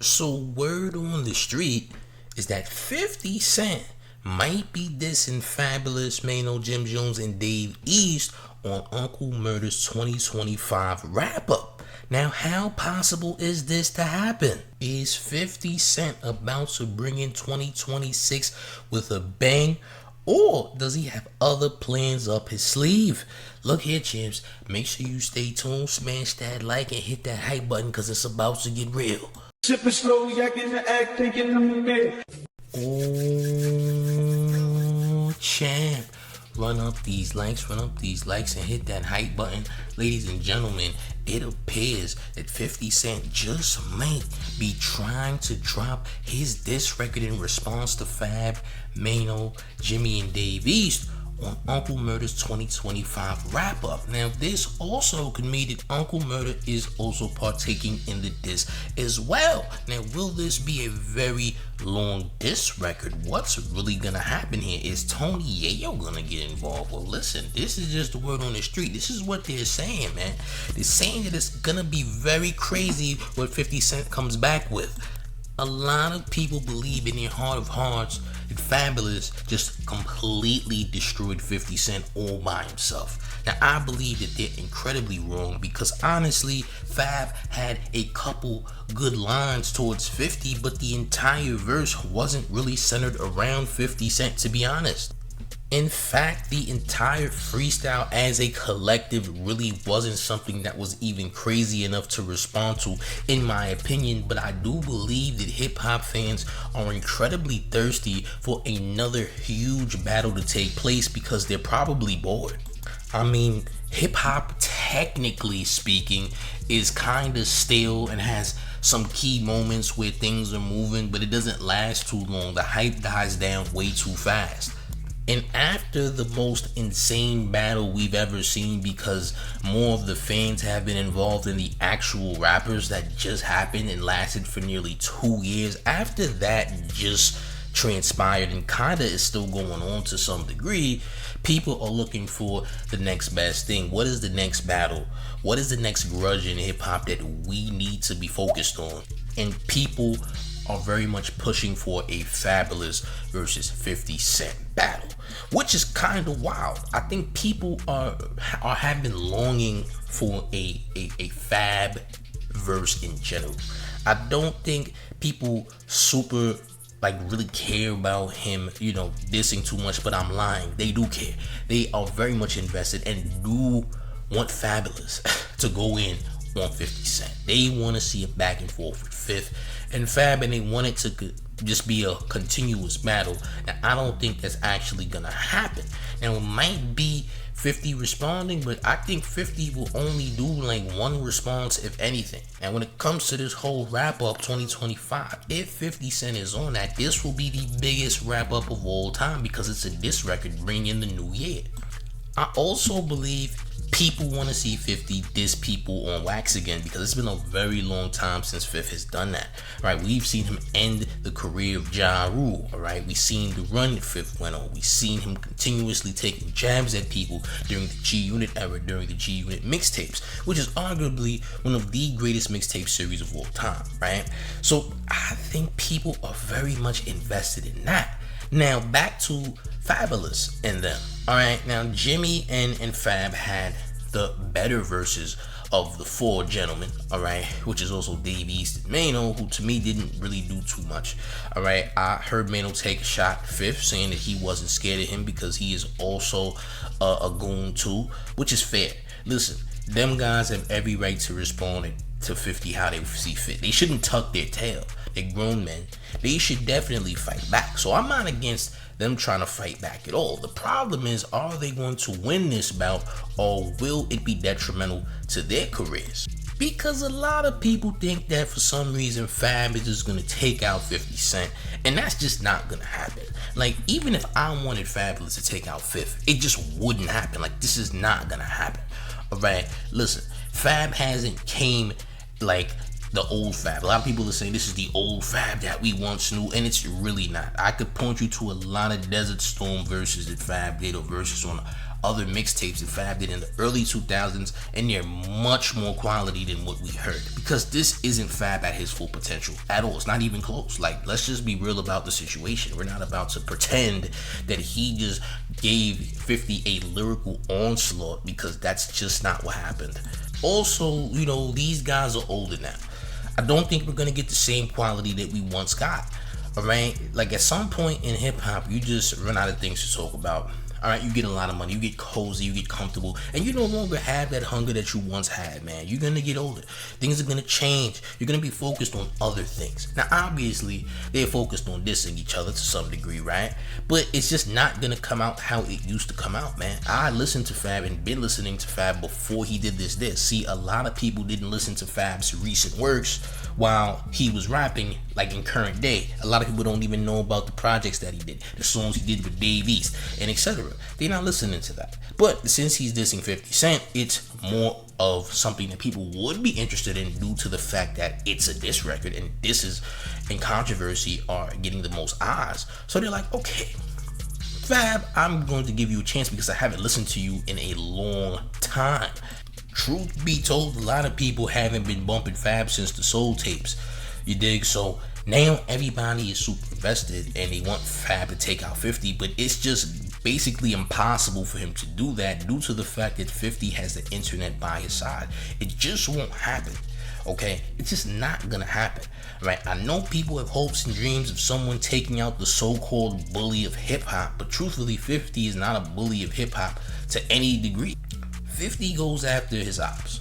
So word on the street is that 50 Cent might be dissing Fabolous, Maino, Jim Jones, and Dave East on Uncle Murda's 2025 wrap-up. Now, how possible is this to happen? Is 50 Cent about to bring in 2026 with a bang? Or does he have other plans up his sleeve? Look here, champs. Make sure you stay tuned, smash that like, and hit that hype button because it's about to get real. Sipping slow, yakking the act, thinking I'm a man. Oh, champ. Run up these likes, and hit that hype button. Ladies and gentlemen, it appears that 50 Cent just might be trying to drop his diss record in response to Fab, Maino, Jimmy, and Dave East on Uncle Murda's 2025 wrap-up. Now, this also could mean that Uncle Murda is also partaking in the diss as well. Now, will this be a very long diss record? What's really gonna happen here? Is Tony Yayo gonna get involved? Well, listen, this is just the word on the street. This is what they're saying, man. They're saying that it's gonna be very crazy what 50 Cent comes back with. A lot of people believe in their heart of hearts that Fabolous just completely destroyed 50 Cent all by himself. Now, I believe that they're incredibly wrong because honestly, Fab had a couple good lines towards 50, but the entire verse wasn't really centered around 50 Cent, to be honest. In fact, the entire freestyle as a collective really wasn't something that was even crazy enough to respond to, in my opinion, but I do believe that hip-hop fans are incredibly thirsty for another huge battle to take place because they're probably bored. I mean, hip-hop, technically speaking, is kind of stale and has some key moments where things are moving, but it doesn't last too long. The hype dies down way too fast. And after the most insane battle we've ever seen, because more of the fans have been involved in the actual rappers that just happened and lasted for nearly 2 years, after that just transpired and kinda is still going on to some degree, people are looking for the next best thing. What is the next battle? What is the next grudge in hip-hop that we need to be focused on? And people are very much pushing for a Fabolous versus 50 Cent battle, which is kind of wild. I think people have been longing for a Fab verse in general. I don't think people super really care about him, dissing too much, but I'm lying. They do care. They are very much invested and do want Fabolous to go in on 50 Cent. They want to see a back and forth with Fifth and Fab, and they want it to just be a continuous battle. And I don't think that's actually gonna happen. Now, it might be 50 responding, but I think 50 will only do one response, if anything. And when it comes to this whole wrap up 2025, if 50 Cent is on that, this will be the biggest wrap up of all time because it's a diss record bringing in the new year. I also believe people want to see 50 diss people on wax again because it's been a very long time since Fifth has done that. Right? We've seen him end the career of Ja Rule. Alright, we've seen the run that Fifth went on. We've seen him continuously taking jabs at people during the G Unit era, during the G Unit mixtapes, which is arguably one of the greatest mixtape series of all time. Right? So I think people are very much invested in that. Now back to Fabolous and them. Alright, now Jimmy and Fab had the better verses of the four gentlemen, alright, which is also Dave East and Maino, who to me didn't really do too much. Alright, I heard Maino take a shot at Fifth, saying that he wasn't scared of him because he is also a goon too, which is fair. Listen, them guys have every right to respond to 50 how they see fit. They shouldn't tuck their tail. They're grown men. They should definitely fight back. So I'm not against them trying to fight back at all. The problem is, are they going to win this bout, or will it be detrimental to their careers? Because a lot of people think that for some reason Fab is just gonna take out 50 Cent, and that's just not gonna happen. Even if I wanted Fabolous to take out Fifth, it just wouldn't happen. This is not gonna happen. Alright, listen, Fab hasn't came the old Fab. A lot of people are saying this is the old Fab that we once knew, and it's really not. I could point you to a lot of Desert Storm verses that Fab did, or verses on other mixtapes that Fab did in the early 2000s, and they're much more quality than what we heard. Because this isn't Fab at his full potential at all. It's not even close. Like, let's just be real about the situation. We're not about to pretend that he just gave 50 a lyrical onslaught, because that's just not what happened. Also, you know, these guys are older now. I don't think we're gonna get the same quality that we once got. Alright, like at some point in hip hop, you just run out of things to talk about. Alright, you get a lot of money, you get cozy, you get comfortable, and you no longer have that hunger that you once had, man. You're gonna get older. Things are gonna change. You're gonna be focused on other things. Now, obviously, they're focused on dissing each other to some degree, right? But it's just not gonna come out how it used to come out, man. I listened to Fab and been listening to Fab before he did this. See, a lot of people didn't listen to Fab's recent works while he was rapping, like in current day. A lot of people don't even know about the projects that he did, the songs he did with Dave East, and etc. They're not listening to that. But since he's dissing 50 Cent, it's more of something that people would be interested in due to the fact that it's a diss record, and disses and controversy are getting the most eyes. So they're like, okay, Fab, I'm going to give you a chance because I haven't listened to you in a long time. Truth be told, a lot of people haven't been bumping Fab since the Soul tapes. You dig? So now everybody is super invested and they want Fab to take out 50, but it's just basically impossible for him to do that due to the fact that 50 has the internet by his side. It just won't happen. Okay, it's just not gonna happen, right? I know people have hopes and dreams of someone taking out the so-called bully of hip-hop, but truthfully, 50 is not a bully of hip-hop to any degree. 50 goes after his ops.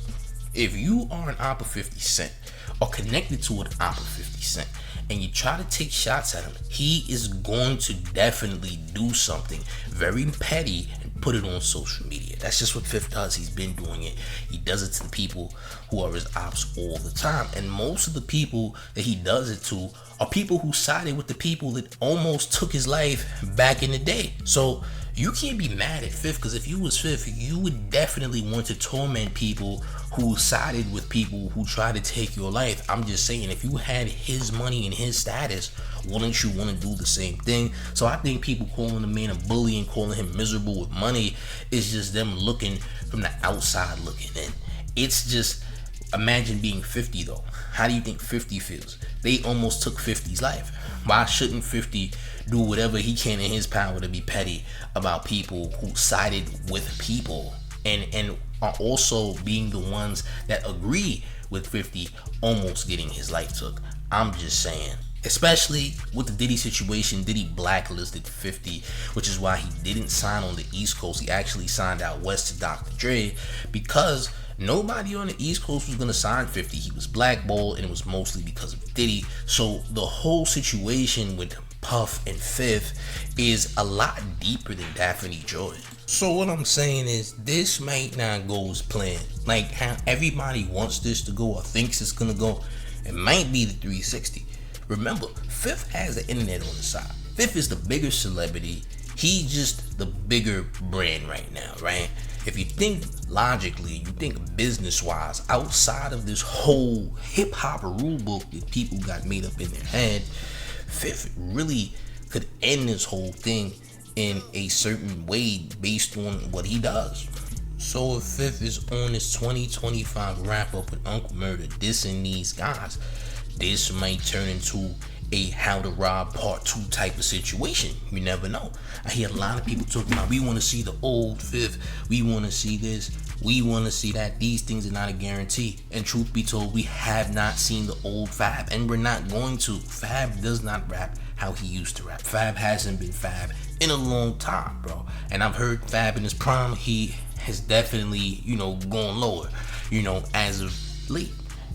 If you are an op of 50 Cent or connected to an op of 50 Cent and you try to take shots at him, he is going to definitely do something very petty and put it on social media. That's just what Fifth does. He's been doing it. He does it to the people who are his ops all the time. And most of the people that he does it to are people who sided with the people that almost took his life back in the day. So you can't be mad at Fifth, because if you was Fifth, you would definitely want to torment people who sided with people who tried to take your life. I'm just saying, if you had his money and his status, wouldn't you want to do the same thing? So I think people calling the man a bully and calling him miserable with money is just them looking from the outside looking in. It's just, imagine being 50 though. How do you think 50 feels? They almost took 50's life. Why shouldn't 50 do whatever he can in his power to be petty about people who sided with people and are also being the ones that agree with 50 almost getting his life took? I'm just saying. Especially with the Diddy situation, Diddy blacklisted 50, which is why he didn't sign on the East Coast. He actually signed out west to Dr. Dre, because nobody on the East Coast was going to sign 50. He was blackballed, and it was mostly because of Diddy. So the whole situation with Puff and Fifth is a lot deeper than Daphne Joy. So what I'm saying is, this might not go as planned. Like how everybody wants this to go or thinks it's going to go. It might be the 360. Remember, Fifth has the internet on the side. Fifth is the bigger celebrity. He's just the bigger brand right now, right? If you think logically, you think business-wise, outside of this whole hip-hop rule book that people got made up in their head, Fifth really could end this whole thing in a certain way based on what he does. So if Fifth is on his 2025 wrap-up with Uncle Murda dissing these guys, this might turn into a How to Rob Part 2 type of situation. You never know. I hear a lot of people talking about, we want to see the old Fifth, we want to see this, we want to see that. These things are not a guarantee. And truth be told, we have not seen the old Fab, and we're not going to. Fab does not rap how he used to rap. Fab hasn't been Fab in a long time, bro. And I've heard Fab in his prime, he has definitely, gone lower, as of late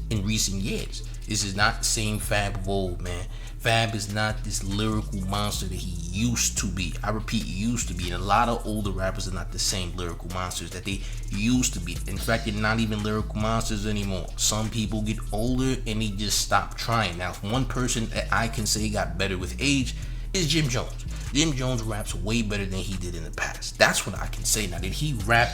in recent years. This is not the same Fab of old, man. Fab is not this lyrical monster that he used to be. I repeat, used to be. And a lot of older rappers are not the same lyrical monsters that they used to be. In fact, they're not even lyrical monsters anymore. Some people get older and they just stop trying. Now, one person that I can say got better with age is Jim Jones. Jim Jones raps way better than he did in the past. That's what I can say. Now, did he rap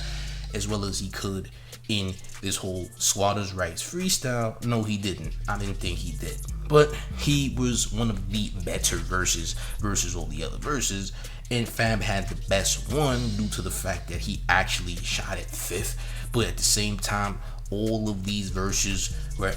as well as he could in this whole Squatters Rights Freestyle? No, he didn't. I didn't think he did. But he was one of the better verses all the other verses. And Fab had the best one due to the fact that he actually shot at 5th. But at the same time, all of these verses were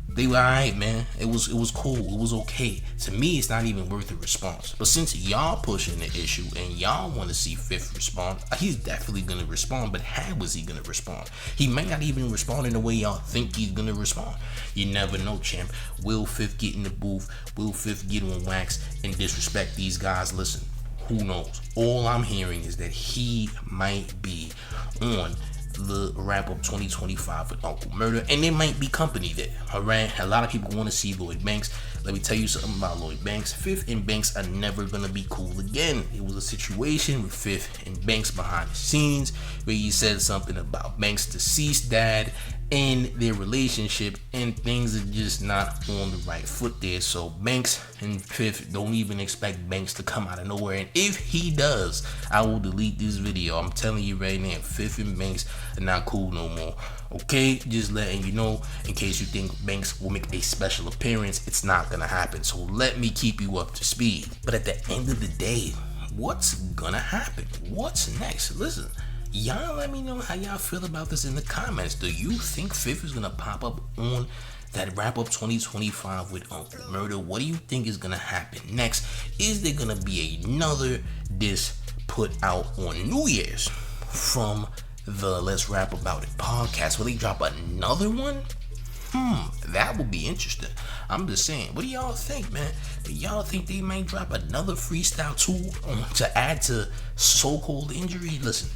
they were alright, man. It was cool. It was okay. To me, it's not even worth a response. But since y'all pushing the issue and y'all want to see 5th respond, he's definitely gonna respond. But how was he gonna respond? He might not even respond in the way y'all think he's gonna respond. You never know, champ. Will 5th get in the booth? Will 5th get on wax and disrespect these guys? Listen, who knows? All I'm hearing is that he might be on the Wrap Up 2025 with Uncle Murda, and there might be company there. Alright, a lot of people want to see Lloyd Banks. Let me tell you something about Lloyd Banks. 5th and Banks are never gonna be cool again. It was a situation with 5th and Banks behind the scenes where he said something about Banks' deceased dad and their relationship, and things are just not on the right foot there. So Banks and 5th, don't even expect Banks to come out of nowhere, and if he does, I will delete this video. I'm telling you right now, 5th and Banks are not cool no more. Okay, just letting you know, in case you think Banks will make a special appearance, it's not gonna happen. So let me keep you up to speed. But at the end of the day, what's gonna happen? What's next? Listen, y'all let me know how y'all feel about this in the comments. Do you think 5th is gonna pop up on that Wrap Up 2025 with Uncle Murda? What do you think is gonna happen next? Is there gonna be another diss put out on New Year's from the Let's Rap About It podcast? Will they drop another one? That would be interesting. I'm just saying, what do y'all think, man? Do y'all think they might drop another freestyle tool to add to So-Called Injury? Listen,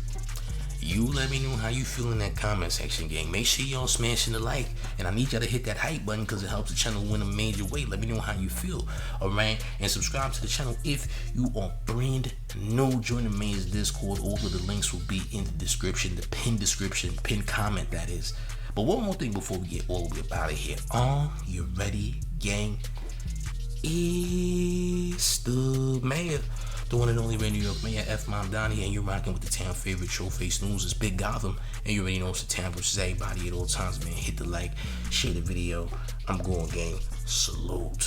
you let me know how you feel in that comment section, gang. Make sure y'all smashing the like, and I need y'all to hit that hype button because it helps the channel win a major way. Let me know how you feel, alright? And subscribe to the channel if you are brand new. Join the main Discord. All of the links will be in the description, the pinned comment, that is. But one more thing before we get all the way up out of here. Are you ready, gang? It's the mayor, the one and only New York Mayor, F. Mom Donnie, and you're rocking with the town favorite Showface News. It's Big Gotham, and you already know it's the town versus everybody at all times, man. Hit the like, share the video. I'm going, gang. Salute.